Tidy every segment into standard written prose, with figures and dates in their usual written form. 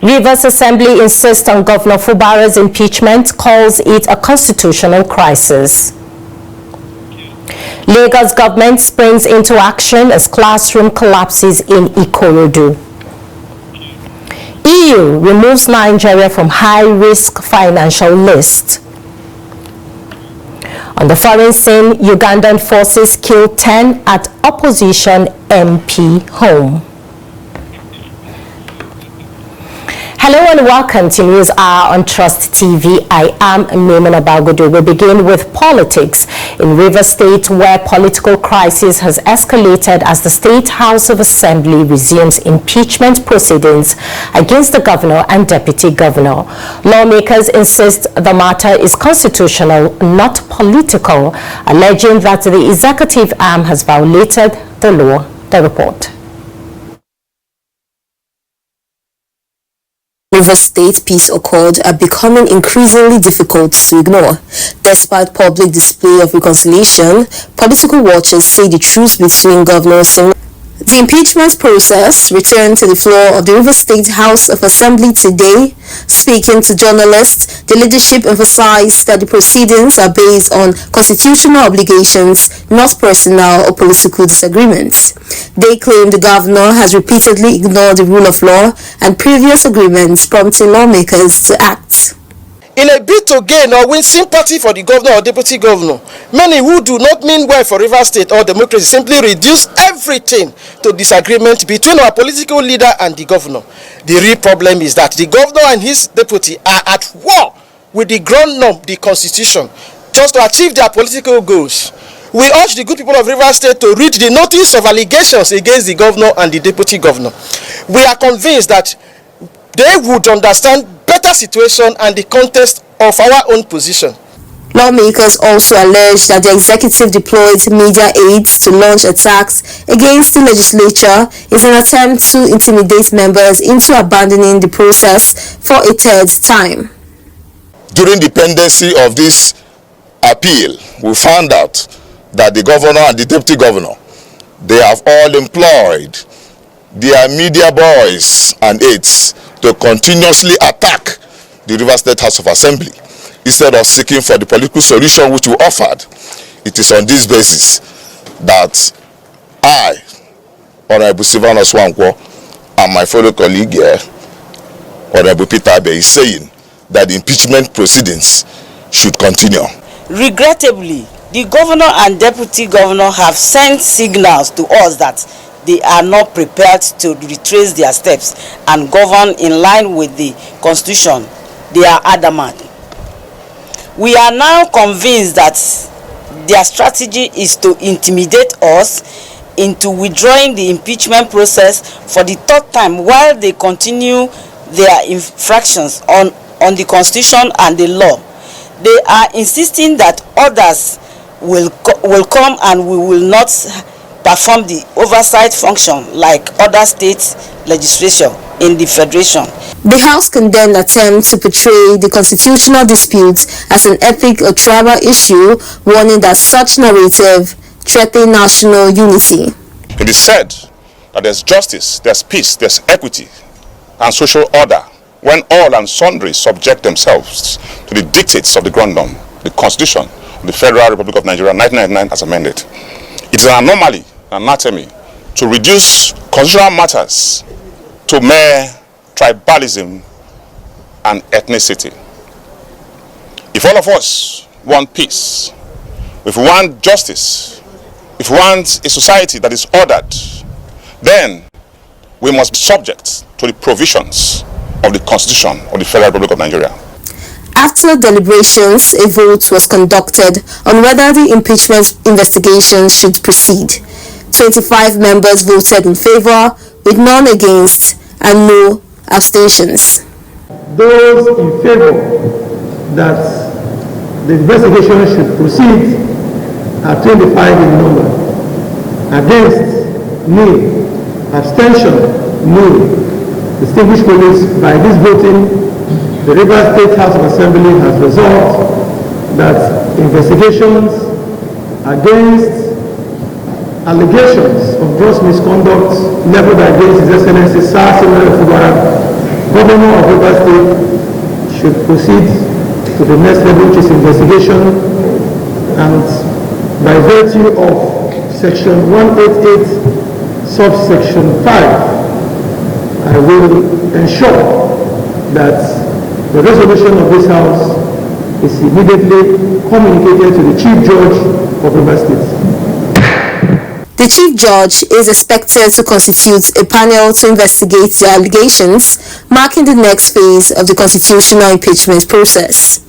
Rivers Assembly insists on Governor Fubara's impeachment, calls it a constitutional crisis. Lagos government springs into action as classroom collapses in Ikorodu. EU removes Nigeria from high-risk financial list. On the foreign scene, Ugandan forces kill 10 at opposition MP home. Hello and welcome to News Hour on Trust TV. I am Maimuna Bagudu. We begin with politics in Rivers State, where political crisis has escalated as the State House of Assembly resumes impeachment proceedings against the governor and deputy governor. Lawmakers insist the matter is constitutional, not political, alleging that the executive arm has violated the law. The report. Rivers State peace accord are becoming increasingly difficult to ignore. Despite public display of reconciliation, political watchers say the truce between governors and the impeachment process returned to the floor of the Rivers State House of Assembly today. Speaking to journalists, the leadership emphasized that the proceedings are based on constitutional obligations, not personal or political disagreements. They claim the governor has repeatedly ignored the rule of law and previous agreements, prompting lawmakers to act. In a bid to gain or win sympathy for the governor or deputy governor, many who do not mean well for Rivers State or democracy simply reduce everything to disagreement between our political leader and the governor. The real problem is that the governor and his deputy are at war with the ground norm, the constitution, just to achieve their political goals. We urge the good people of Rivers State to read the notice of allegations against the governor and the deputy governor. We are convinced that they would understand better situation and the context of our own position. Lawmakers also allege that the executive deployed media aids to launch attacks against the legislature is an attempt to intimidate members into abandoning the process for a third time. During the pendency of this appeal, we found out that the governor and the deputy governor, they have all employed their media boys and aides to continuously attack the Rivers State House of Assembly instead of seeking for the political solution which we offered. It is on this basis that I, Honorable Silvanus Wankwo, and my fellow colleague here, Honorable Peter Abe, is saying that the impeachment proceedings should continue. Regrettably, the governor and deputy governor have sent signals to us that they are not prepared to retrace their steps and govern in line with the constitution. They are adamant. We are now convinced that their strategy is to intimidate us into withdrawing the impeachment process for the third time while they continue their infractions on the constitution and the law. They are insisting that others will come and we will not perform the oversight function like other state legislation in the federation. The House condemned attempts to portray the constitutional dispute as an ethnic or tribal issue, warning that such narrative threatens national unity. It is said that there's justice, there's peace, there's equity and social order when all and sundry subject themselves to the dictates of the ground norm, the Constitution of the Federal Republic of Nigeria 1999 as amended. It is an anomaly, an anatomy, to reduce constitutional matters to mere tribalism and ethnicity. If all of us want peace, if we want justice, if we want a society that is ordered, then we must be subject to the provisions of the Constitution of the Federal Republic of Nigeria. After deliberations, a vote was conducted on whether the impeachment investigation should proceed. 25 members voted in favor, with none against and no abstentions. Those in favor that the investigation should proceed are 25 in number. Against, nil. Abstention, nil. Distinguished colleagues, by this voting, the Rivers State House of Assembly has resolved that investigations against allegations of gross misconduct leveled against His Excellency Sir Fubara governor of Rivers State should proceed to the next level, which is investigation, and by virtue of Section 188, subsection 5, I will ensure that the resolution of this House is immediately communicated to the Chief Judge of Rivers State. The Chief Judge is expected to constitute a panel to investigate the allegations, marking the next phase of the constitutional impeachment process.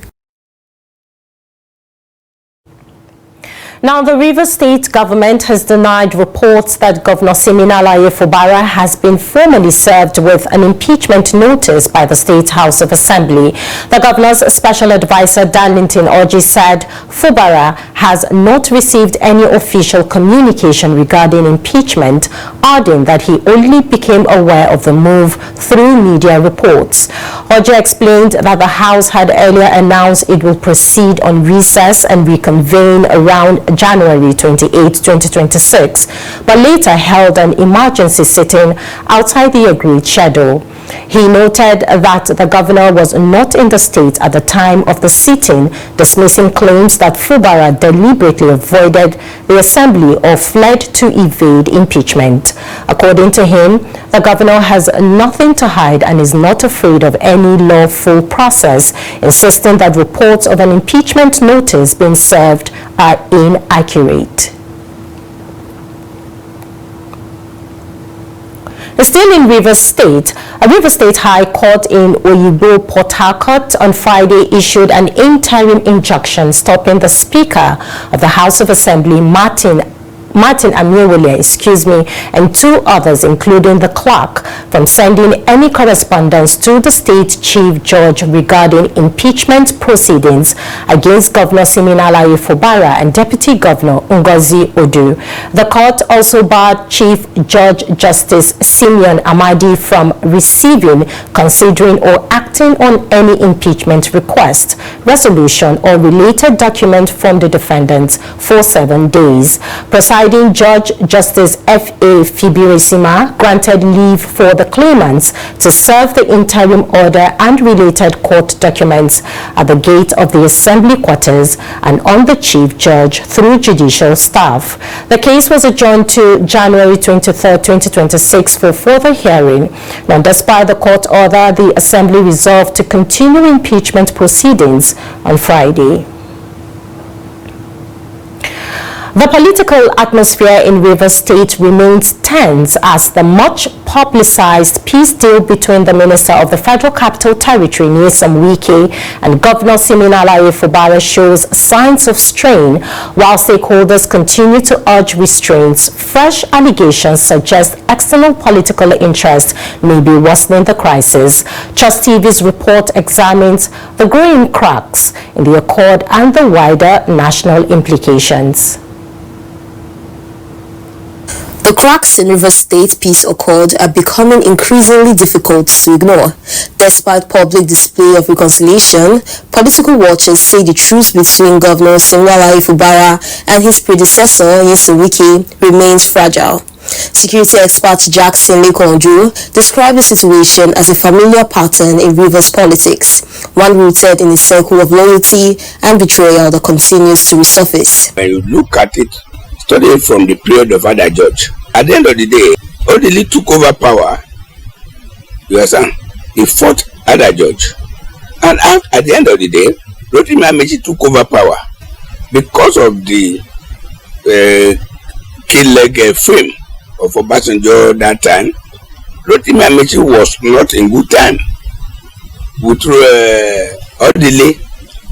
Now, the Rivers State government has denied reports that Governor Siminalayi Fubara has been formally served with an impeachment notice by the State House of Assembly. The governor's special advisor, Darlington Orji, said Fubara has not received any official communication regarding impeachment, adding that he only became aware of the move through media reports. Orji explained that the House had earlier announced it will proceed on recess and reconvene around January 28, 2026, but later held an emergency sitting outside the agreed schedule. He noted that the governor was not in the state at the time of the sitting, dismissing claims that Fubara deliberately avoided the assembly or fled to evade impeachment. According to him, the governor has nothing to hide and is not afraid of any lawful process, insisting that reports of an impeachment notice being served are inaccurate. Still in Rivers State, a Rivers State High Court in Oyibo, Port Harcourt on Friday issued an interim injunction stopping the Speaker of the House of Assembly, Martin Amiewole, and two others, including the clerk, from sending any correspondence to the state chief judge regarding impeachment proceedings against Governor Siminalayi Fubara and Deputy Governor Ngozi Odu. The court also barred Chief Judge Justice Simeon Amadi from receiving, considering or acting on any impeachment request, resolution, or related document from the defendants for 7 days. Presiding Judge Justice F.A. Fibiresima granted leave for the claimants to serve the interim order and related court documents at the gate of the Assembly quarters and on the Chief Judge through judicial staff. The case was adjourned to January 23, 2026 for further hearing. Now, despite the court order, the Assembly resolved to continue impeachment proceedings on Friday. The political atmosphere in Rivers State remains tense as the much-publicized peace deal between the Minister of the Federal Capital Territory, Nyesom Wike, and Governor Siminalayi Fubara shows signs of strain, while stakeholders continue to urge restraints. Fresh allegations suggest external political interest may be worsening the crisis. Trust TV's report examines the growing cracks in the accord and the wider national implications. The cracks in Rivers State Peace Accord are becoming increasingly difficult to ignore. Despite public display of reconciliation, political watchers say the truce between Governor Siminalayi Fubara and his predecessor, Nyesom Wike, remains fragile. Security expert Jackson Lekonju described the situation as a familiar pattern in Rivers politics, one rooted in a circle of loyalty and betrayal that continues to resurface. When you look at it, studying from the period of Ada Judge, at the end of the day, Odili took over power. You understand? He fought Ada Judge, and at the end of the day, Rotimi Amechi took over power because of the kill-leg frame of Obasanjo that time. Rotimi Amechi was not in good time with Odili,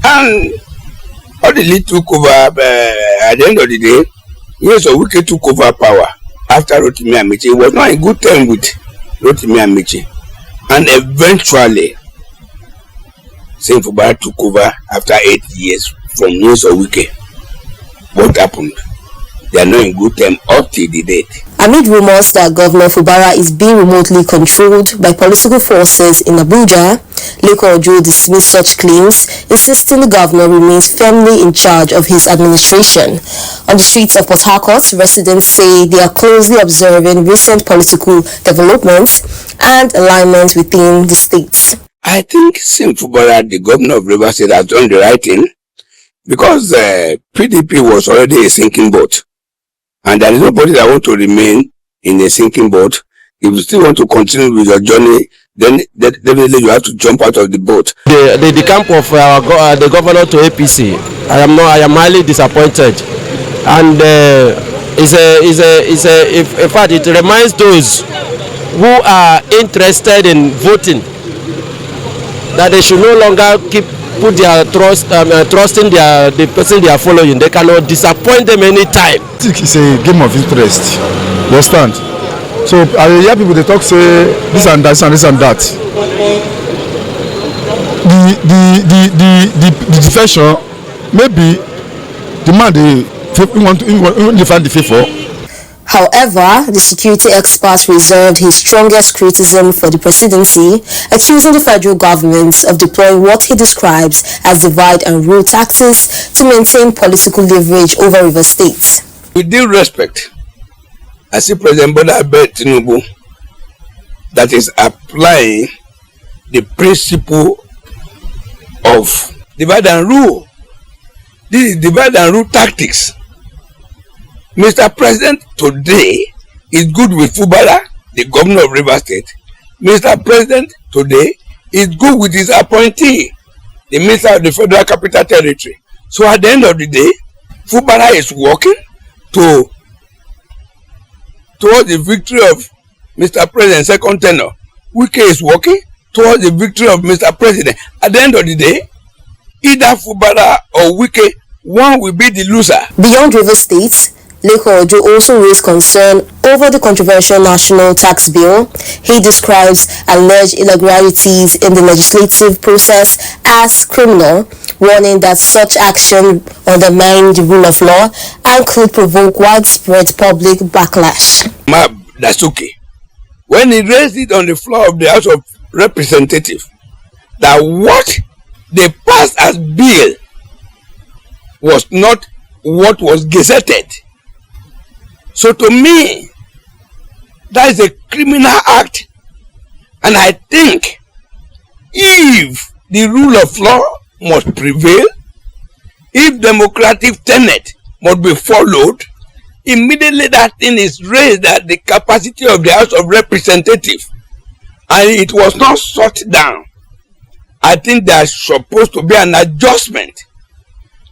and Odili took over at the end of the day. Nyesom Wike took over power after Rotimi Amechi. He was not in good time with Rotimi Amechi, and eventually Siminalayi Fubara took over after 8 years from Nyesom Wike. What happened? They are not in good time up till the date. Amid rumors that Governor Fubara is being remotely controlled by political forces in Abuja, Lekojo dismissed such claims, insisting the governor remains firmly in charge of his administration. On the streets of Port Harcourt, residents say they are closely observing recent political developments and alignment within the state. I think Sim Fubara, the governor of Rivers State, has done the right thing, because PDP was already a sinking boat. And there is nobody that wants to remain in a sinking boat. If you still want to continue with your journey, then definitely you have to jump out of the boat. The camp of the governor to APC, I am highly disappointed, and in fact it reminds those who are interested in voting that they should no longer put their trust in the person they are following. They cannot disappoint them anytime. It's a game of interest. You understand? So I hear people they talk say this and that, this and that. The defection, maybe the man they want to find the favor. However, the security experts reserved his strongest criticism for the presidency, accusing the federal government of deploying what he describes as divide and rule tactics to maintain political leverage over Rivers State. With due respect, I see President Tinubu that is applying the principle of divide and rule. This is divide and rule tactics. Mr. President today is good with Fubara, the governor of Rivers State. Mr. President today is good with his appointee, the minister of the Federal Capital Territory. So at the end of the day, Fubara is working towards the victory of Mr. President's second tenure. Wike is working towards the victory of Mr. President. At the end of the day, either Fubara or Wike, one will be the loser. Beyond Rivers State, Lekojo also raised concern over the controversial national tax bill. He describes alleged irregularities in the legislative process as criminal, warning that such action undermine the rule of law and could provoke widespread public backlash. That's okay. When he raised it on the floor of the House of Representatives, that what they passed as bill was not what was gazetted. So to me, that is a criminal act, and I think if the rule of law must prevail, if democratic tenet must be followed, immediately that thing is raised at the capacity of the House of Representatives, and it was not shut down. I think there's supposed to be an adjustment.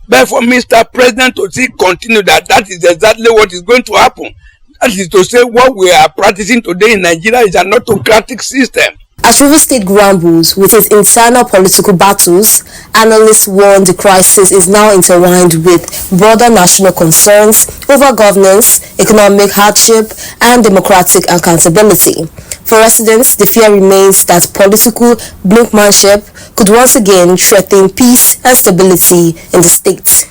But for Mr. President to see continue that is exactly what is going to happen. That is to say, what we are practicing today in Nigeria is an autocratic system. As Rivers State grumbles with its internal political battles, analysts warn the crisis is now intertwined with broader national concerns over governance, economic hardship, and democratic accountability. For residents, the fear remains that political brinkmanship could once again threaten peace and stability in the state.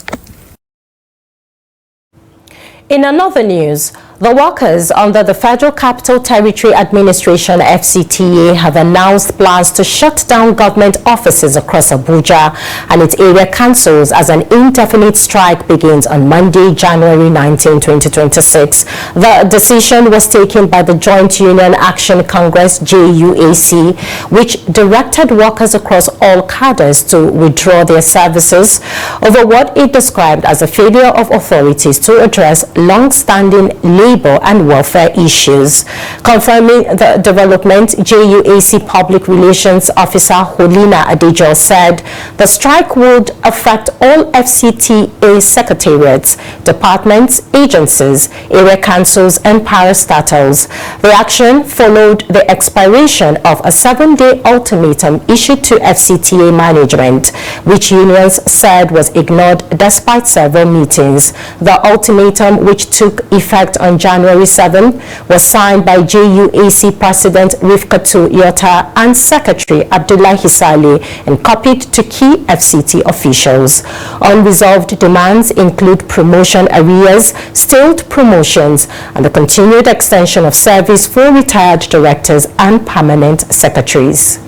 In another news, the workers under the Federal Capital Territory Administration FCTA have announced plans to shut down government offices across Abuja and its area councils as an indefinite strike begins on Monday, January 19, 2026. The decision was taken by the Joint Union Action Congress JUAC, which directed workers across all cadres to withdraw their services over what it described as a failure of authorities to address long-standing labor and welfare issues. Confirming the development, JUAC Public Relations Officer Holina Adejo said the strike would affect all FCTA secretariats, departments, agencies, area councils, and parastatals. The action followed the expiration of a 7-day ultimatum issued to FCTA management, which unions said was ignored despite several meetings. The ultimatum, which took effect on January 7 was signed by JUAC President Rifkatu Yota and Secretary Abdullah Hisali and copied to key FCT officials. Unresolved demands include promotion arrears, stalled promotions, and the continued extension of service for retired directors and permanent secretaries.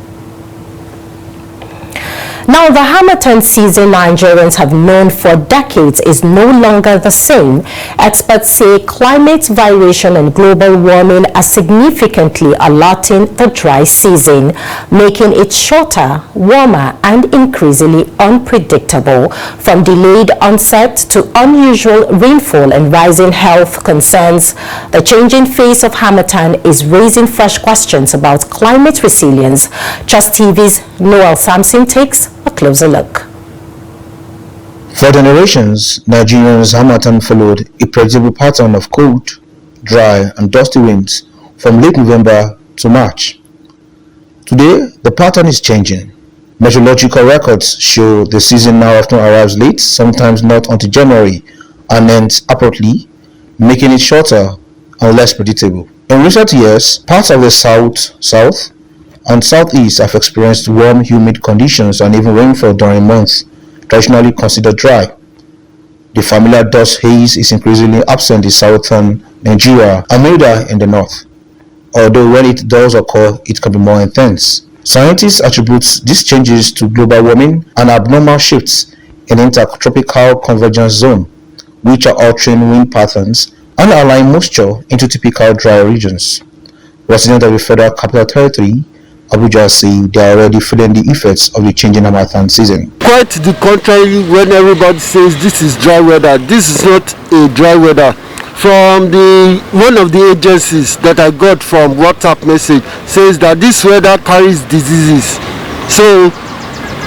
Now, the Harmattan season Nigerians have known for decades is no longer the same. Experts say climate variation and global warming are significantly alerting the dry season, making it shorter, warmer, and increasingly unpredictable. From delayed onset to unusual rainfall and rising health concerns, the changing face of Harmattan is raising fresh questions about climate resilience. Trust TV's Noel Sampson takes a closer look. For generations, Nigerians' Harmattan followed a predictable pattern of cold, dry, and dusty winds from late November to March. Today, the pattern is changing. Meteorological records show the season now often arrives late, sometimes not until January, and ends abruptly, making it shorter and less predictable. In recent years, parts of the south, and southeast have experienced warm, humid conditions and even rainfall during months traditionally considered dry. The familiar dust haze is increasingly absent in southern Nigeria and milder in the north, although when it does occur, it can be more intense. Scientists attribute these changes to global warming and abnormal shifts in intertropical convergence zone, which are altering wind patterns and allowing moisture into typical dry regions. Residents of the Federal Capital Territory, Abuja, say they are already feeling the effects of the changing Harmattan season. Quite the contrary, when everybody says this is dry weather, this is not a dry weather. From one of the agencies that I got from WhatsApp message says that this weather carries diseases. So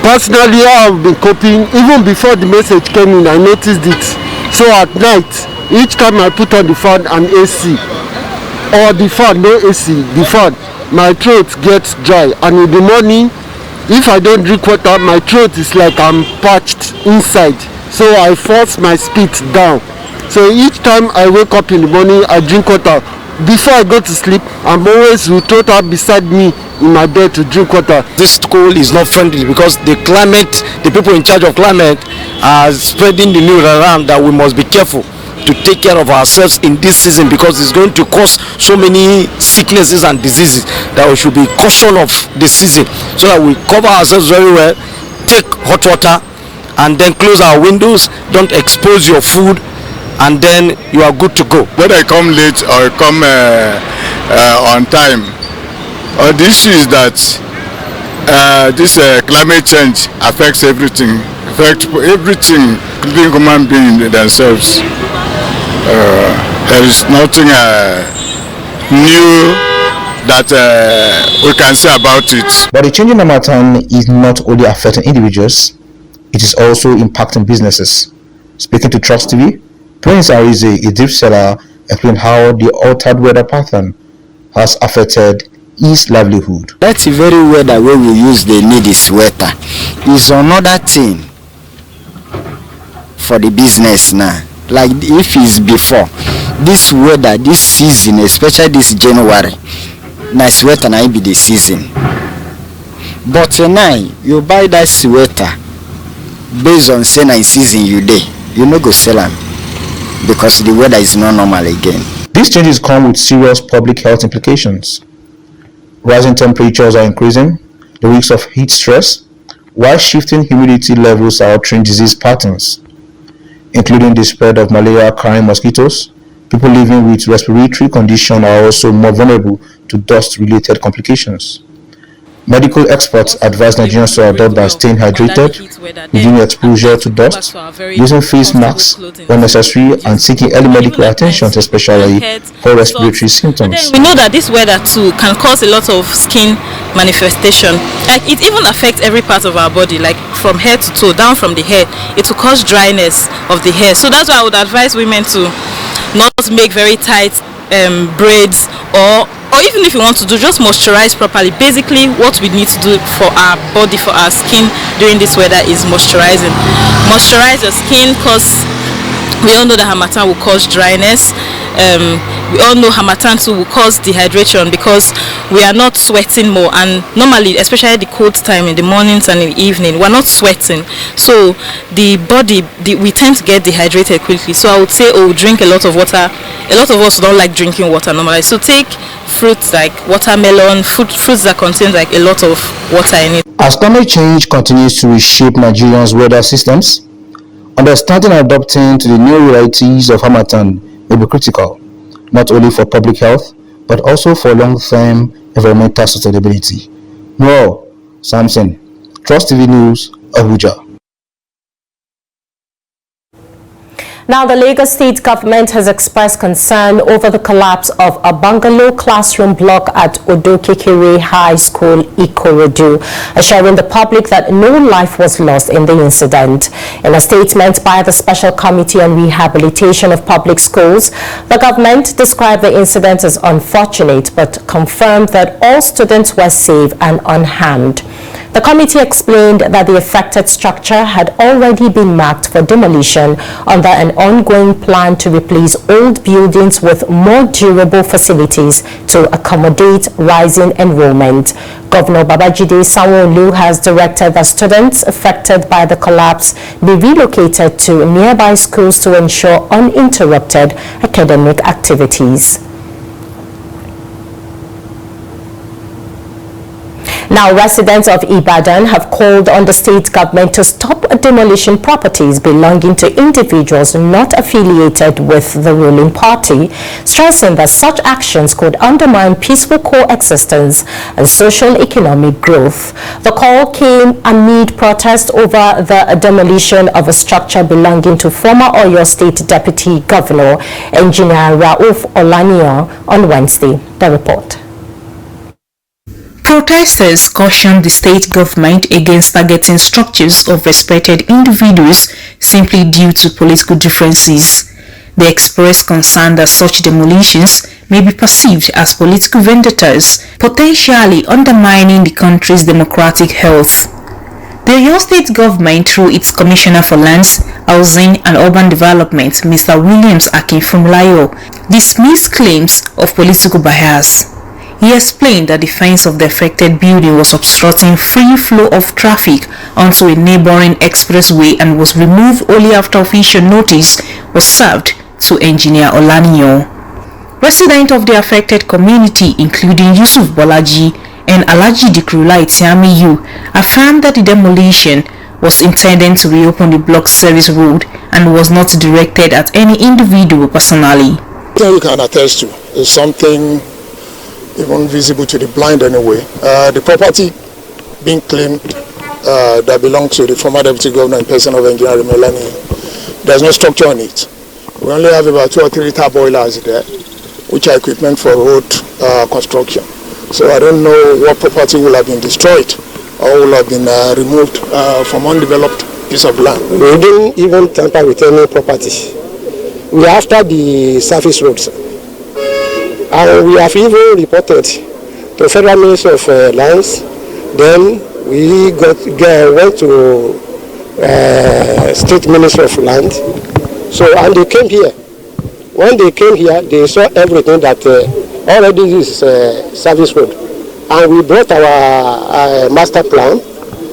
personally, I've been coping. Even before the message came in, I noticed it. So at night, each time I put on the fan and AC, or the fan, no AC, the fan, my throat gets dry, and in the morning, if I don't drink water, my throat is like I'm parched inside. So I force my spit down. So each time I wake up in the morning, I drink water. Before I go to sleep, I'm always with water beside me in my bed to drink water. This school is not friendly because the people in charge of climate are spreading the news around that we must be careful to take care of ourselves in this season because it's going to cause so many sicknesses and diseases that we should be cautious of the season so that we cover ourselves very well, take hot water, and then close our windows, don't expose your food, and then you are good to go. Whether I come late or I come on time, the issue is that this climate change affects everything, including human beings themselves. There is nothing new that we can say about it. But the changing Harmattan is not only affecting individuals, it is also impacting businesses. Speaking to Trust TV, Prince Arize, a deep seller, explained how the altered weather pattern has affected his livelihood. That's the very weather where we use the need is weather. Is another thing for the business now. Like if it's before, this weather, this season, especially this January, nice weather now be the season. But now you buy that sweater based on say nice season you no go sell them because the weather is not normal again. These changes come with serious public health implications. Rising temperatures are increasing the risks of heat stress, while shifting humidity levels are altering disease patterns, including the spread of malaria-carrying mosquitoes. People living with respiratory conditions are also more vulnerable to dust-related complications. Medical experts advise Nigerians to adopt by staying hydrated, reducing exposure to dust, using face masks when necessary, and seeking early medical attention, especially for respiratory symptoms. We know that this weather too can cause a lot of skin manifestation. Like it even affects every part of our body, like from head to toe, down from the head. It will cause dryness of the hair. So that's why I would advise women to not make very tight braids, or even if you want to do, just moisturize properly. Basically what we need to do for our body, for our skin during this weather is moisturizing. Moisturize your skin because we all know that Harmattan will cause dryness. we all know harmattan too will cause dehydration because we are not sweating more, and normally, especially the cold time in the mornings and in the evening, we're not sweating, so the body, we tend to get dehydrated quickly. So I would say, drink a lot of water. A lot of us don't like drinking water normally, so take fruits like watermelon, fruits that contain like a lot of water in it. As climate change continues to reshape Nigerians' weather systems, understanding and adapting to the new realities of harmattan may be critical, not only for public health, but also for long-term environmental sustainability. Noel Samson, Trust TV News, Abuja. Now, the Lagos State government has expressed concern over the collapse of a bungalow classroom block at Odokekere High School, Ikorodu, assuring the public that no life was lost in the incident. In a statement by the Special Committee on Rehabilitation of Public Schools, the government described the incident as unfortunate but confirmed that all students were safe and unharmed. The committee explained that the affected structure had already been marked for demolition under an ongoing plan to replace old buildings with more durable facilities to accommodate rising enrollment. Governor Babajide Sanwo-Olu has directed that students affected by the collapse be relocated to nearby schools to ensure uninterrupted academic activities. Now, residents of Ibadan have called on the state government to stop demolishing properties belonging to individuals not affiliated with the ruling party, stressing that such actions could undermine peaceful coexistence and social-economic growth. The call came amid protest over the demolition of a structure belonging to former Oyo State Deputy Governor, Engineer Rauf Olaniyan, on Wednesday. The report. Protesters cautioned the state government against targeting structures of respected individuals simply due to political differences. They expressed concern that such demolitions may be perceived as political vendettas, potentially undermining the country's democratic health. The Oyo State government, through its Commissioner for Lands, Housing and Urban Development, Mr. Williams Akinfunmilayo, dismissed claims of political bias. He explained that the fence of the affected building was obstructing free flow of traffic onto a neighboring expressway and was removed only after official notice was served to Engineer Olaniyan. Residents of the affected community, including Yusuf Bolaji and Alhaji Dikrulai Tiamiyu, affirmed that the demolition was intended to reopen the block service road and was not directed at any individual personally. What you can attest to is something even visible to the blind anyway. The property being claimed that belongs to the former deputy governor in person of Engineer Olaniyan, there's no structure on it. We only have about 2 or 3 tar boilers there, which are equipment for road construction. So I don't know what property will have been destroyed or will have been removed from undeveloped piece of land. We didn't even tamper with any property. We are after the surface roads. And we have even reported to Federal Ministry of Lands. Then we went to State Ministry of Land. So, and they came here. When they came here, they saw everything that already is service road. And we brought our master plan.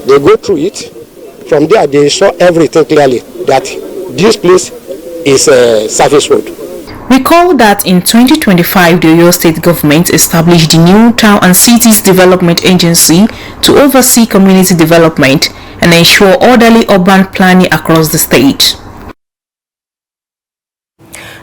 They go through it. From there, they saw everything clearly that this place is a service road. Recall that in 2025, the Oyo State government established the new Town and Cities Development Agency to oversee community development and ensure orderly urban planning across the state.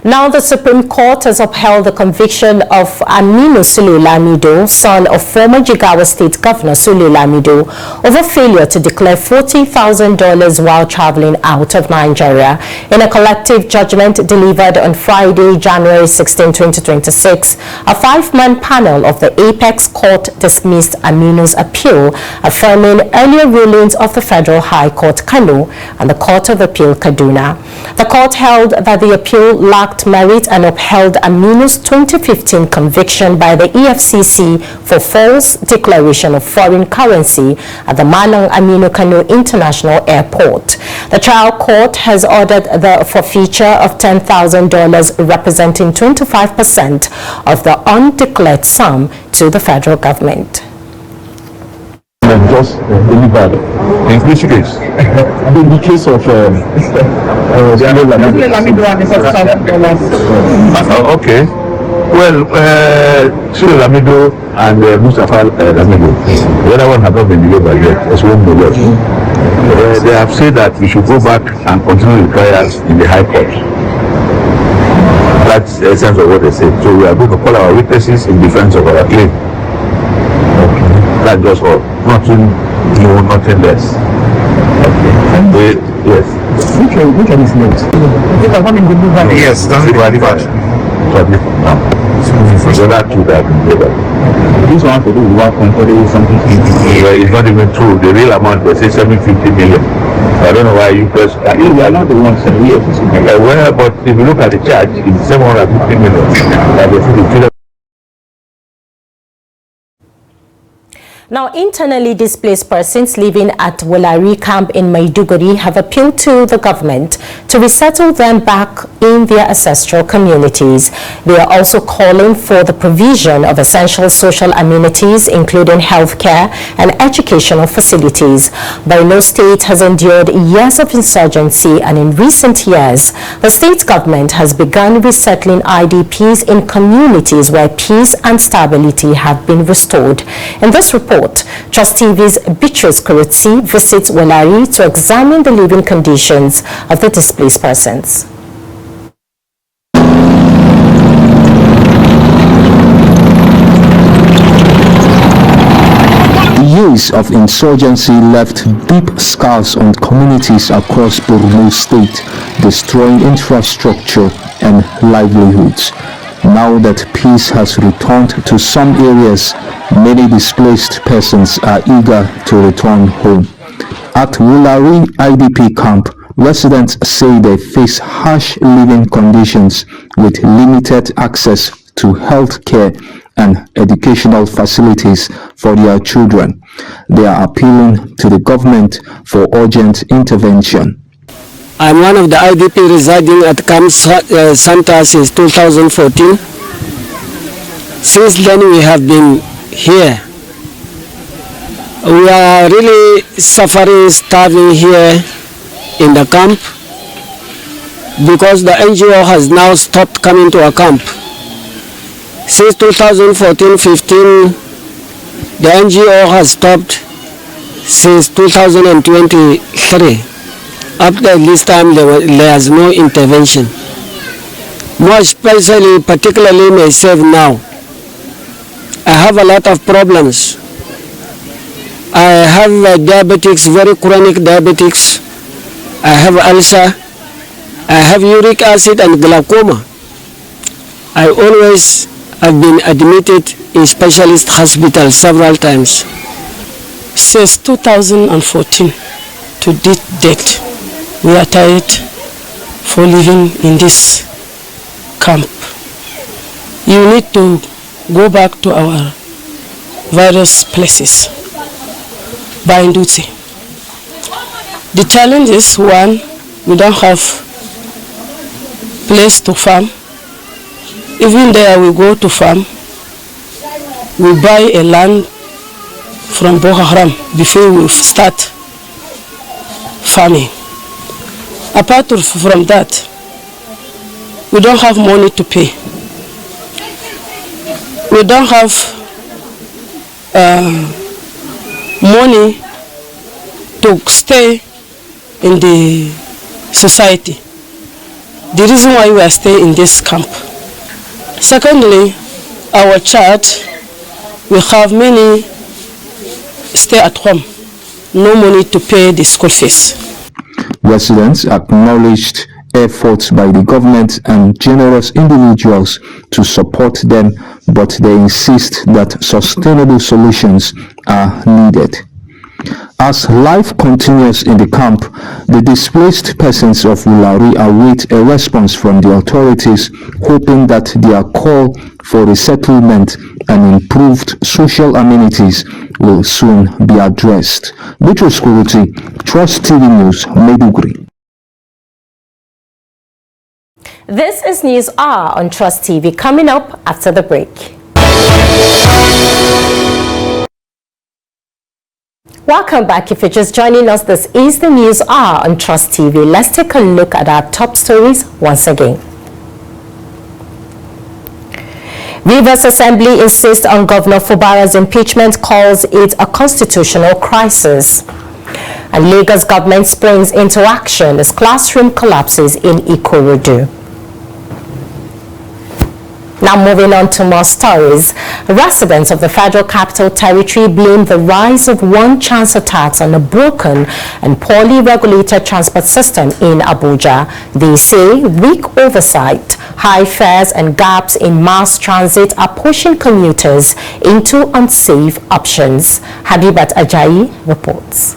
Now, the Supreme Court has upheld the conviction of Aminu Sule Lamido, son of former Jigawa State Governor Sule Lamido, over failure to declare $40,000 while traveling out of Nigeria. In a collective judgment delivered on Friday, January 16, 2026, a 5-man panel of the Apex Court dismissed Aminu's appeal, affirming earlier rulings of the Federal High Court Kano and the Court of Appeal Kaduna. The court held that the appeal lacked merit and upheld Aminu's 2015 conviction by the EFCC for false declaration of foreign currency at the Malang Aminu Kano International Airport. The trial court has ordered the forfeiture of $10,000 representing 25% of the undeclared sum to the federal government. Just delivered in which case? In the case of okay. Well, Lamido and Mustafa Lamido, the other one have not been delivered yet. As one they have said that we should go back and continue the trials in the High Court. That's the essence of what they said. So we are going to call our witnesses in defense of our claim. That's just all. Nothing more, nothing less. Okay. Yes. Which one is next? Yes, that's the delivered. So that too that this one to do with 1.40 something. It's not even true. The real amount they say 750 million. I don't know why you press. You are not the ones that we have. Well, but if you look at the charge, it's 750 million. Now, internally displaced persons living at Wulari camp in Maiduguri have appealed to the government to resettle them back in their ancestral communities. They are also calling for the provision of essential social amenities, including healthcare and educational facilities. Borno State has endured years of insurgency, and in recent years, the state government has begun resettling IDPs in communities where peace and stability have been restored. In this report, Trust TV's Bitrus Kurutsi visits Wulari to examine the living conditions of the displaced persons. Years of insurgency left deep scars on communities across Borno State, destroying infrastructure and livelihoods. Now that peace has returned to some areas, many displaced persons are eager to return home. At Wulari IDP camp, residents say they face harsh living conditions with limited access to health care and educational facilities for their children. They are appealing to the government for urgent intervention. I'm one of the IDP residing at Camp Santa since 2014. Since then we have been here. We are really suffering, starving here in the camp because the NGO has now stopped coming to our camp. Since 2014-15, the NGO has stopped since 2023. After this time, there is no intervention. More especially, particularly myself now, I have a lot of problems. I have diabetics, very chronic diabetics. I have ulcer. I have uric acid and glaucoma. I always have been admitted in specialist hospital several times. Since 2014 to this date, we are tired for living in this camp. You need to go back to our various places by duty. The challenge is, one, we don't have place to farm. Even there we go to farm, we buy a land from Boko Haram before we start farming. Apart from that, we don't have money to pay. We don't have money to stay in the society. The reason why we are staying in this camp. Secondly, our child, we have many stay at home, no money to pay the school fees. Residents acknowledged efforts by the government and generous individuals to support them, but they insist that sustainable solutions are needed. As life continues in the camp, the displaced persons of Wulari await a response from the authorities, hoping that their call for resettlement and improved social amenities will soon be addressed. Beatrice Quality, Trust TV News, Maiduguri. This is News Hour on Trust TV, coming up after the break. Welcome back. If you're just joining us, this is the News Hour on Trust TV. Let's take a look at our top stories once again. Rivers Assembly insists on Governor Fubara's impeachment, calls it a constitutional crisis. And Lagos government springs into action as classroom collapses in Ikorodu. Now moving on to more stories. Residents of the Federal Capital Territory blame the rise of one-chance attacks on a broken and poorly regulated transport system in Abuja. They say weak oversight, high fares and gaps in mass transit are pushing commuters into unsafe options. Habibat Ajayi reports.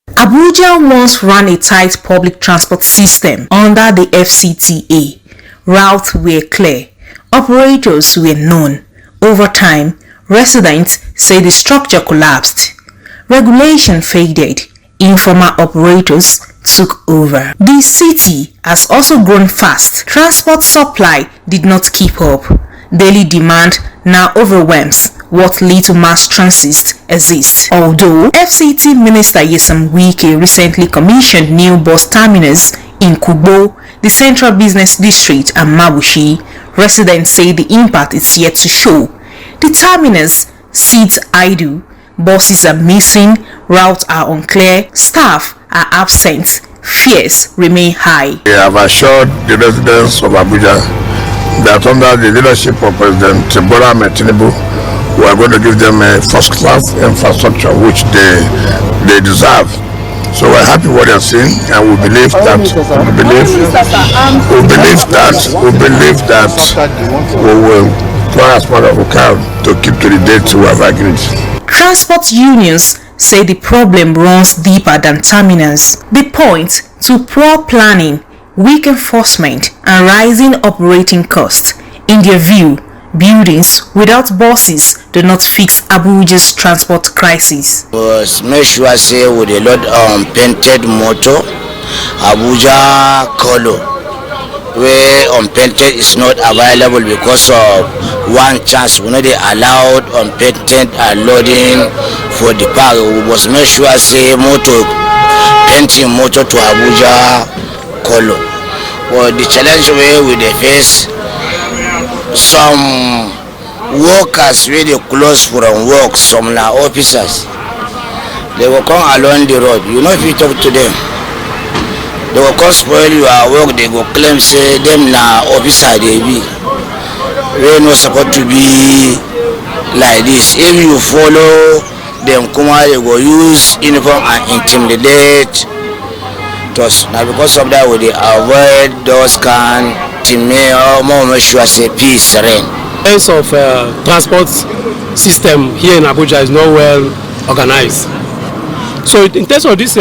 Abuja once ran a tight public transport system under the FCTA. Routes were clear, operators were known. Over time, residents say the structure collapsed. Regulation faded, informal operators took over. The city has also grown fast. Transport supply did not keep up. Daily demand now overwhelms what little mass transit exists. Although FCT Minister Yesam Wike recently commissioned new bus terminals in Kubo, the Central Business District, and Mabushi, residents say the impact is yet to show. The terminus seats idle, buses are missing, routes are unclear, staff are absent, fares remain high. We have assured the residents of Abuja that under the leadership of President Bola Tinubu, we are going to give them a first-class infrastructure which they deserve. So we're happy what they're seeing, and we believe that we will try as much as we can to keep to the dates we have agreed. Transport unions say the problem runs deeper than terminals. They point to poor planning, weak enforcement, and rising operating costs. In their view, buildings without buses do not fix Abuja's transport crisis. Make sure say with a lot painted motor, Abuja color, where unpainted is not available because of one chance. We know they allowed unpainted loading for the park. We must make sure say motor painting motor to Abuja color. But the challenge where we face, some workers really close from work, some officers, they will come along the road. You know, if you talk to them, they will come spoil your work. They will claim say them na officer they be. They not supposed to be like this. If you follow them, they will use uniform and intimidate us. Now because of that, we avoid those kind to make sure say peace reign. The sense of transport system here in Abuja is not well organized. So in terms of this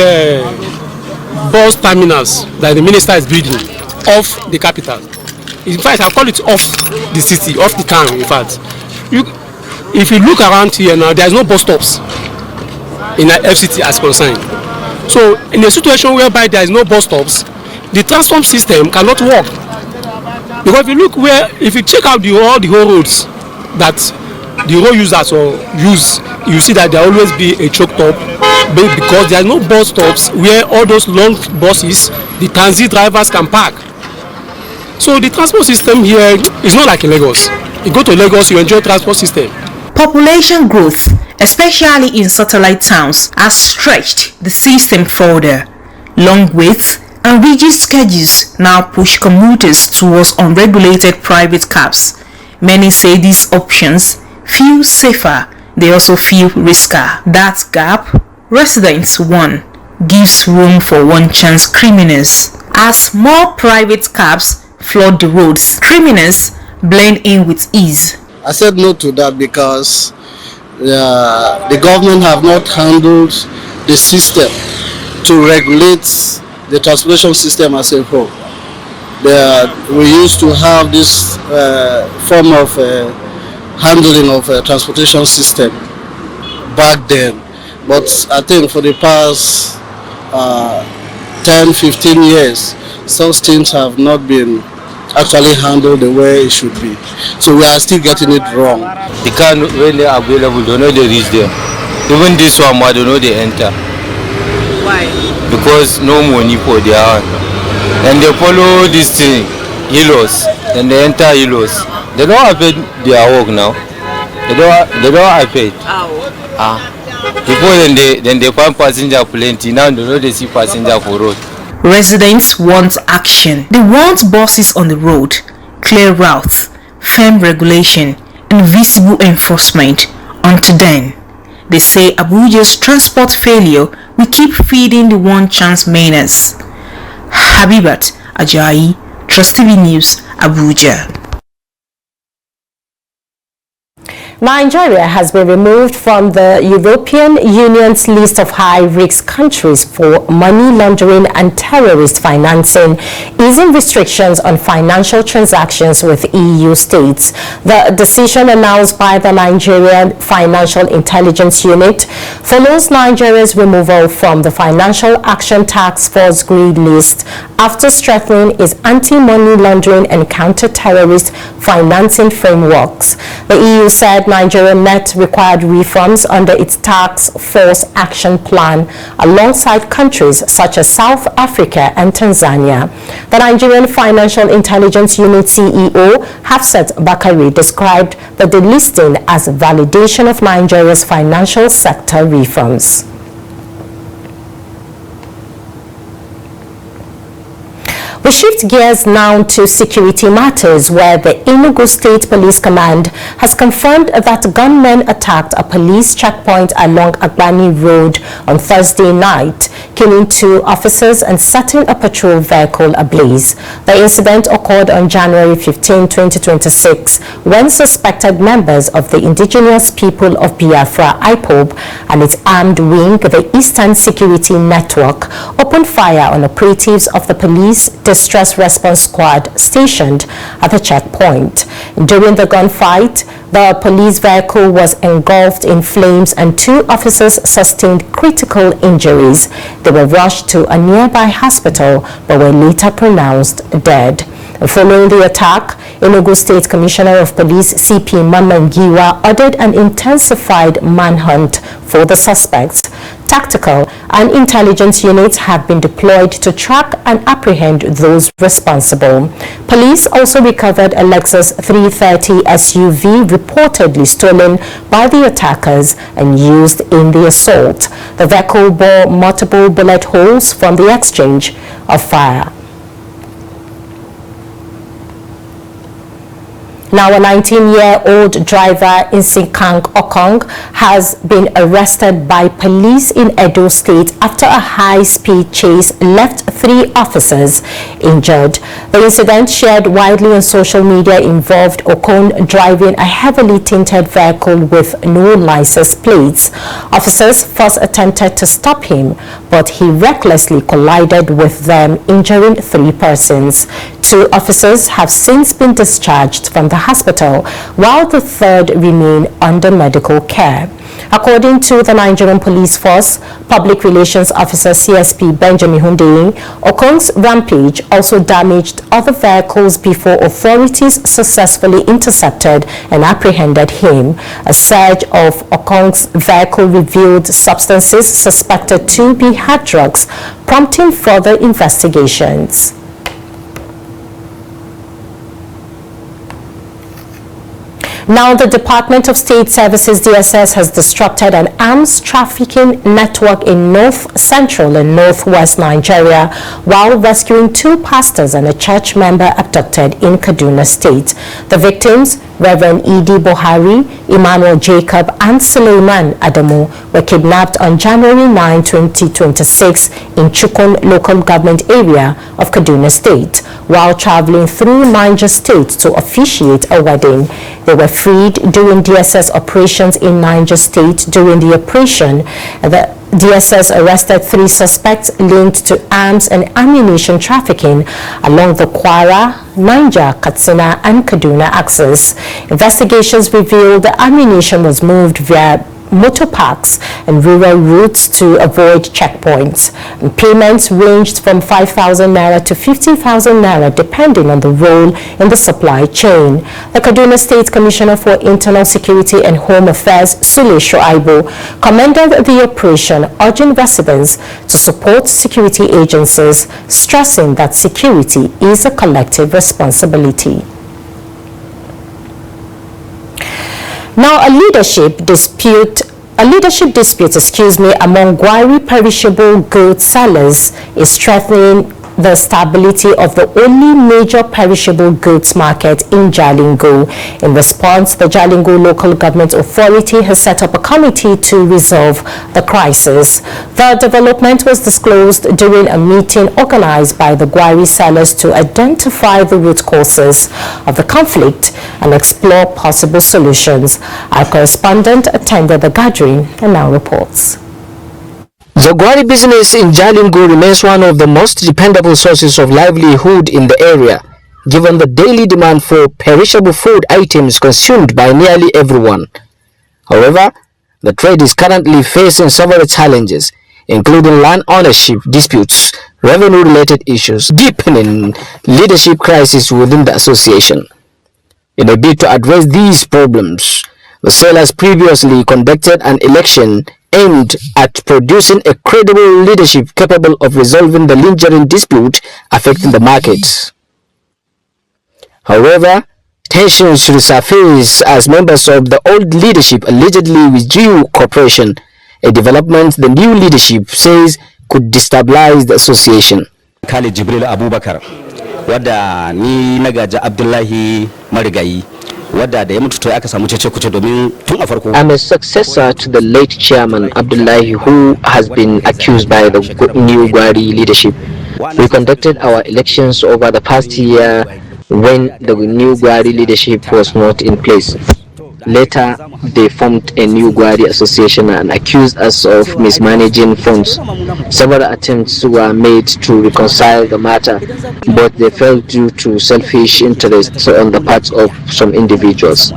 bus terminals that the minister is building off the capital, in fact I call it off the city, off the town. In fact, if you look around here now, there is no bus stops in the FCT as concerned. So in a situation whereby there is no bus stops, the transport system cannot work. Because if you look if you check out all the whole roads that the road users use, you see that there always be a choked up because there are no bus stops where all those long buses, the transit drivers can park. So the transport system here is not like in Lagos. You go to Lagos, you enjoy transport system. Population growth, especially in satellite towns, has stretched the system further. Long waits and rigid schedules now push commuters towards unregulated private cabs. Many say these options feel safer, they also feel riskier. That gap, residents one, gives room for one-chance criminals. As more private cabs flood the roads, criminals blend in with ease. I said no to that because the government have not handled the system to regulate the transportation system as a whole. We used to have this form of handling of a transportation system back then. But I think for the past 10-15 years, such things have not been actually handled the way it should be. So we are still getting it wrong. The car when they are available, don't know they reach there. Even this one, I don't know they enter. Why? Because no money for their hand. And they follow this thing, hilos. Then they enter hilos. They don't have their work now. They don't have it. Before then they find passenger plenty. Now they know they see passenger for road. Residents want action. They want buses on the road, clear routes, firm regulation, and visible enforcement. Until then, they say Abuja's transport failure will keep feeding the one-chance menace. Habibat Ajayi, Trust TV News, Abuja. Nigeria has been removed from the European Union's list of high-risk countries for money laundering and terrorist financing, easing restrictions on financial transactions with EU states. The decision announced by the Nigerian Financial Intelligence Unit follows Nigeria's removal from the Financial Action Task Force green list after strengthening its anti-money laundering and counter-terrorist financing frameworks. The EU said Nigeria met required refunds under its task force action plan alongside countries such as South Africa and Tanzania. The Nigerian Financial Intelligence Unit CEO Hafsat Bakari described the delisting as a validation of Nigeria's financial sector reforms. We shift gears now to security matters, where the Enugu State Police Command has confirmed that gunmen attacked a police checkpoint along Agbani Road on Thursday night, killing 2 officers and setting a patrol vehicle ablaze. The incident occurred on January 15, 2026, when suspected members of the indigenous people of Biafra, IPOB, and its armed wing, the Eastern Security Network, opened fire on operatives of the police distress response squad stationed at the checkpoint. During the gunfight, the police vehicle was engulfed in flames and 2 officers sustained critical injuries. They were rushed to a nearby hospital but were later pronounced dead. Following the attack, Enugu State Commissioner of Police CP Mamangiwa ordered an intensified manhunt for the suspects. Tactical and intelligence units have been deployed to track and apprehend those responsible. Police also recovered a Lexus 330 SUV reportedly stolen by the attackers and used in the assault. The vehicle bore multiple bullet holes from the exchange of fire. Now, a 19-year-old driver in Sinkang, Okong, has been arrested by police in Edo State after a high-speed chase left 3 officers injured. The incident, shared widely on social media, involved Okon driving a heavily tinted vehicle with no license plates. Officers first attempted to stop him, but he recklessly collided with them, injuring 3 persons. 2 officers have since been discharged from the hospital, while the 3rd remain under medical care. According to the Nigerian Police Force Public Relations Officer CSP Benjamin Hundeyin, Okon's rampage also damaged other vehicles before authorities successfully intercepted and apprehended him. A search of Okon's vehicle revealed substances suspected to be hard drugs, prompting further investigations. Now, the Department of State Services, DSS, has disrupted an arms trafficking network in north central and northwest Nigeria while rescuing 2 pastors and a church member abducted in Kaduna State. The victims, Reverend Idi Buhari, Emmanuel Jacob, and Suleiman Adamu, were kidnapped on January 9, 2026 in Chukun local government area of Kaduna State while traveling through Niger State to officiate a wedding. They were freed during DSS operations in Niger State. During the operation, the DSS arrested 3 suspects linked to arms and ammunition trafficking along the Kwara, Niger, Katsina and Kaduna axis. Investigations revealed the ammunition was moved via motor parks and rural routes to avoid checkpoints. And payments ranged from 5,000 naira to 50,000 naira depending on the role in the supply chain. The Kaduna State Commissioner for Internal Security and Home Affairs, Sule Shoaibu, commended the operation, urging residents to support security agencies, stressing that security is a collective responsibility. Now, a leadership dispute among Gwari perishable goods sellers is strengthening the stability of the only major perishable goods market in Jalingo. In response, the Jalingo Local Government Authority has set up a committee to resolve the crisis. The development was disclosed during a meeting organized by the Gwari sellers to identify the root causes of the conflict and explore possible solutions. Our correspondent attended the gathering and now reports. The Gwari business in Jalingo remains one of the most dependable sources of livelihood in the area, given the daily demand for perishable food items consumed by nearly everyone. However, the trade is currently facing several challenges, including land ownership disputes, revenue-related issues, deepening leadership crisis within the association. In a bid to address these problems, the sellers previously conducted an election aimed at producing a credible leadership capable of resolving the lingering dispute affecting the markets. However, tensions resurfaced as members of the old leadership allegedly withdrew cooperation, a development the new leadership says could destabilize the association. Khalid Jibril Abubakar, wadda ni nagaja Abdullahi Marigayi. I'm a successor to the late chairman Abdullahi, who has been accused by the new Gwari leadership. We conducted our elections over the past year when the new Gwari leadership was not in place. Later, they formed a new Gwari association and accused us of mismanaging funds. Several attempts were made to reconcile the matter, but they failed due to selfish interests on the part of some individuals.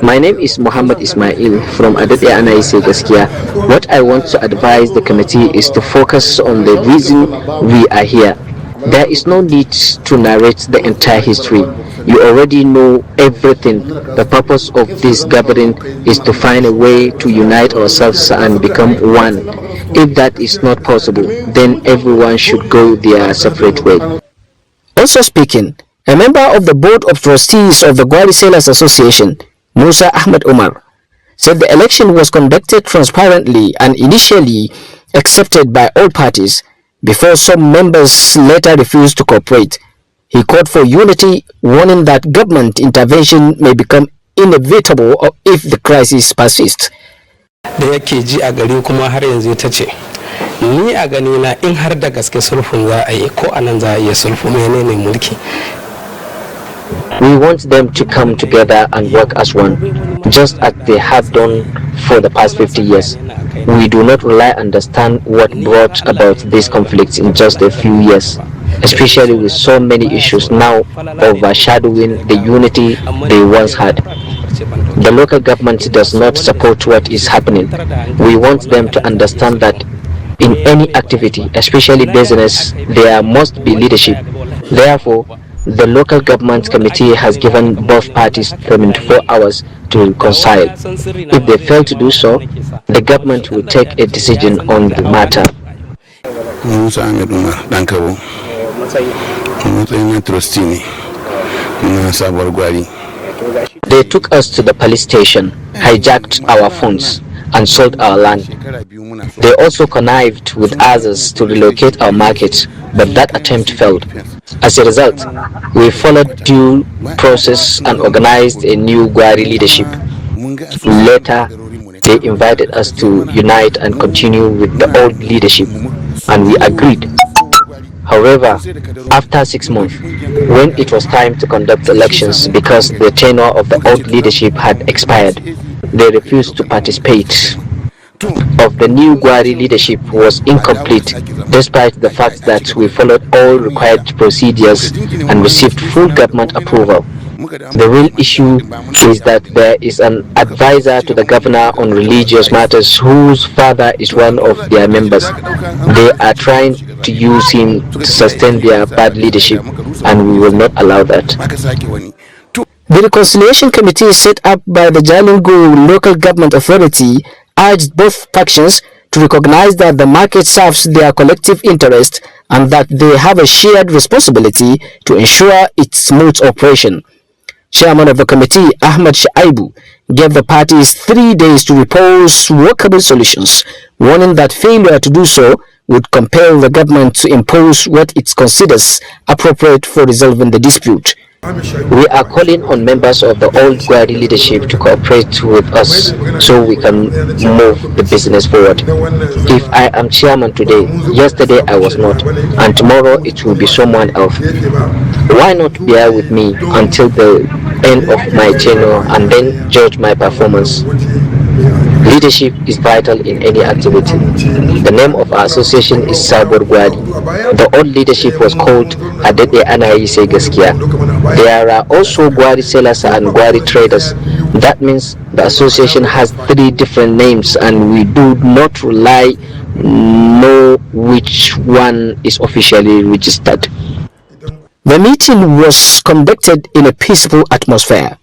My name is Muhammad Ismail from Adade Anaise Gaskiya. What I want to advise the committee is to focus on the reason we are here. There is no need to narrate the entire history. You already know everything. The purpose of this gathering is to find a way to unite ourselves and become one. If that is not possible, then everyone should go their separate way. Also speaking, a member of the Board of Trustees of the Gwari Sellers Association, Musa Ahmed Umar, said the election was conducted transparently and initially accepted by all parties before some members later refused to cooperate. He called for unity, warning that government intervention may become inevitable if the crisis persists. Da yake ji a gari kuma har yanzu ita ce ni a gani na in har da gaske sulhun za a yi ko anan za a yi sulhu menene mulki. We want them to come together and work as one, just as they have done for the past 50 years. We do not really understand what brought about this conflict in just a few years, especially with so many issues now overshadowing the unity they once had. The local government does not support what is happening. We want them to understand that in any activity, especially business, there must be leadership. Therefore, the local government committee has given both parties 24 hours to reconcile. If they fail to do so, the government will take a decision on the matter. They took us to the police station, hijacked our phones, and sold our land. They also connived with others to relocate our market, but that attempt failed. As a result, we followed due process and organized a new Gwari leadership. Later, they invited us to unite and continue with the old leadership. and we agreed. However, after 6 months, when it was time to conduct elections because the tenure of the old leadership had expired, they refused to participate. Of the new Gwari leadership was incomplete, despite the fact that we followed all required procedures and received full government approval. The real issue is that there is an advisor to the governor on religious matters whose father is one of their members. They are trying to use him to sustain their bad leadership, and we will not allow that. The Reconciliation Committee set up by the Jalingo Local Government Authority urged both factions to recognize that the market serves their collective interest and that they have a shared responsibility to ensure its smooth operation. Chairman of the committee, Ahmad Shaibu, gave the parties 3 days to propose workable solutions, warning that failure to do so would compel the government to impose what it considers appropriate for resolving the dispute. We are calling on members of the old Gwari leadership to cooperate with us so we can move the business forward. If I am chairman today, yesterday I was not, and tomorrow it will be someone else. Why not bear with me until the end of my tenure and then judge my performance? Leadership is vital in any activity. The name of our association is Sabor Gwari. The old leadership was called Adede Anaise Gaskia. There are also Gwari sellers and Gwari traders. That means the association has 3 different names and we do not know which one is officially registered. The meeting was conducted in a peaceful atmosphere.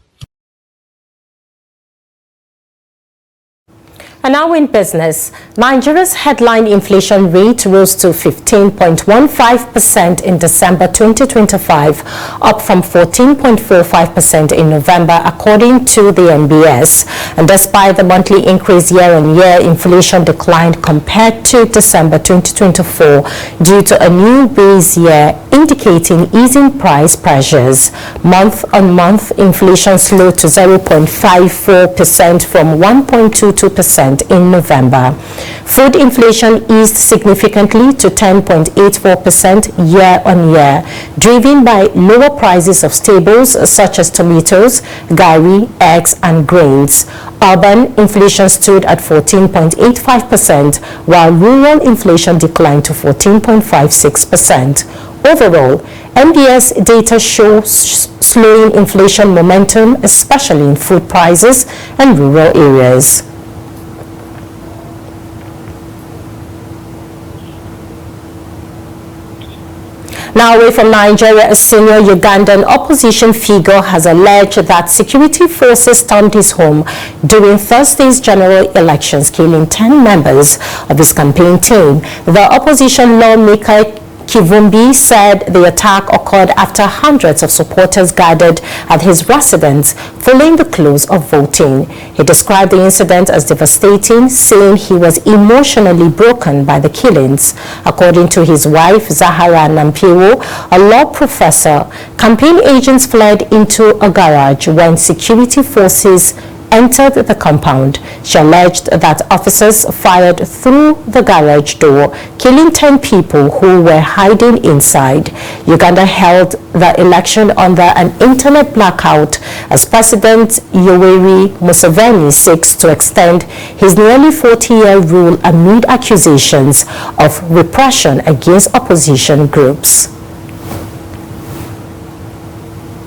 And now in business, Nigeria's headline inflation rate rose to 15.15% in December 2025, up from 14.45% in November, according to the NBS. And despite the monthly increase year-on-year, inflation declined compared to December 2024 due to a new base year, indicating easing price pressures. Month-on-month, inflation slowed to 0.54% from 1.22% in November. Food inflation eased significantly to 10.84% year-on-year, driven by lower prices of staples such as tomatoes, garri, eggs, and grains. Urban inflation stood at 14.85%, while rural inflation declined to 14.56%. Overall, NBS data shows slowing inflation momentum, especially in food prices and rural areas. Now away from Nigeria, a senior Ugandan opposition figure has alleged that security forces stormed his home during Thursday's general elections, killing 10 members of his campaign team. The opposition lawmaker Kivumbi said the attack occurred after hundreds of supporters gathered at his residence following the close of voting. He described the incident as devastating, saying he was emotionally broken by the killings. According to his wife, Zahara Nampiro, a law professor, campaign agents fled into a garage when security forces entered the compound. She alleged that officers fired through the garage door, killing 10 people who were hiding inside. Uganda held the election under an internet blackout as President Yoweri Museveni seeks to extend his nearly 40-year rule amid accusations of repression against opposition groups.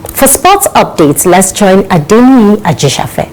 For sports updates, let's join Adeni Ajishafe.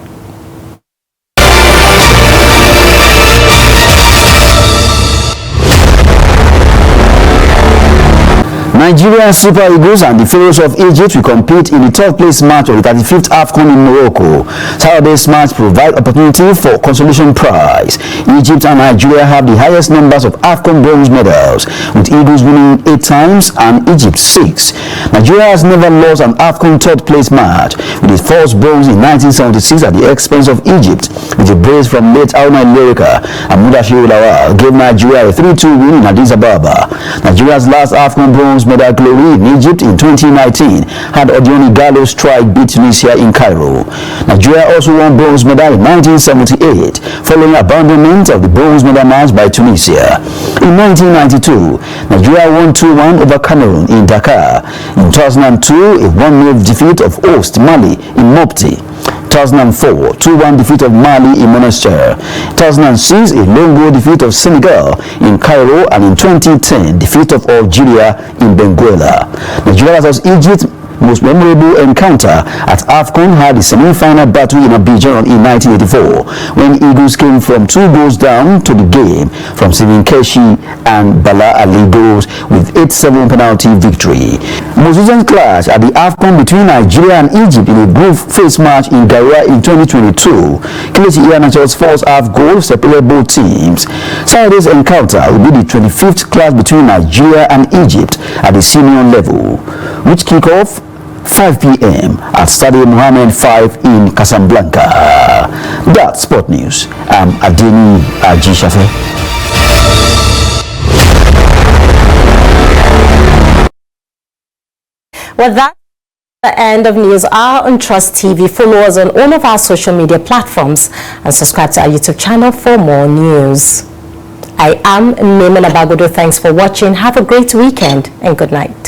Nigerian Super Eagles and the Pharaohs of Egypt will compete in the third place match of the 35th AFCON in Morocco. Saturday's match provides opportunity for consolation prize. Egypt and Nigeria have the highest numbers of AFCON bronze medals, with Eagles winning 8 times and Egypt 6. Nigeria has never lost an AFCON third place match, with its first bronze in 1976 at the expense of Egypt, with a brace from late Auna Lyrica and Mudashiru Lawal gave Nigeria a 3-2 win in Addis Ababa. Nigeria's last AFCON bronze medal glory in Egypt in 2019 had Odioni Gallo strike beat Tunisia in Cairo. Nigeria also won bronze medal in 1978 following abandonment of the bronze medal match by Tunisia. In 1992, Nigeria won 2-1 over Cameroon in Dakar. In 2002, a 1-0 defeat of host Mali in Mopti. 2004, 2-1 defeat of Mali in Monastir. 2006, a lone goal defeat of Senegal in Cairo, and in 2010, defeat of Algeria in Benguela. Nigeria vs Egypt most memorable encounter at AFCON had the semi-final battle in Abidjan in 1984 when Eagles came from 2 goals down to the game from Steven Keshi and Bala Ali goals with 8-7 penalty victory. Most recent clash at the AFCON between Nigeria and Egypt in a group phase match in Gaia in 2022. Kelechi Iheanacho's first half goal separated both teams. Saturday's encounter will be the 25th clash between Nigeria and Egypt at the senior level, which kick off 5 p.m. at Stadium Mohammed 5 in Casablanca. That's Sport News. I'm Adeni Ajishafe. Well, that's the end of News Hour on Trust TV. Follow us on all of our social media platforms and subscribe to our YouTube channel for more news. I am Mimena Bagodo. Thanks for watching. Have a great weekend and good night.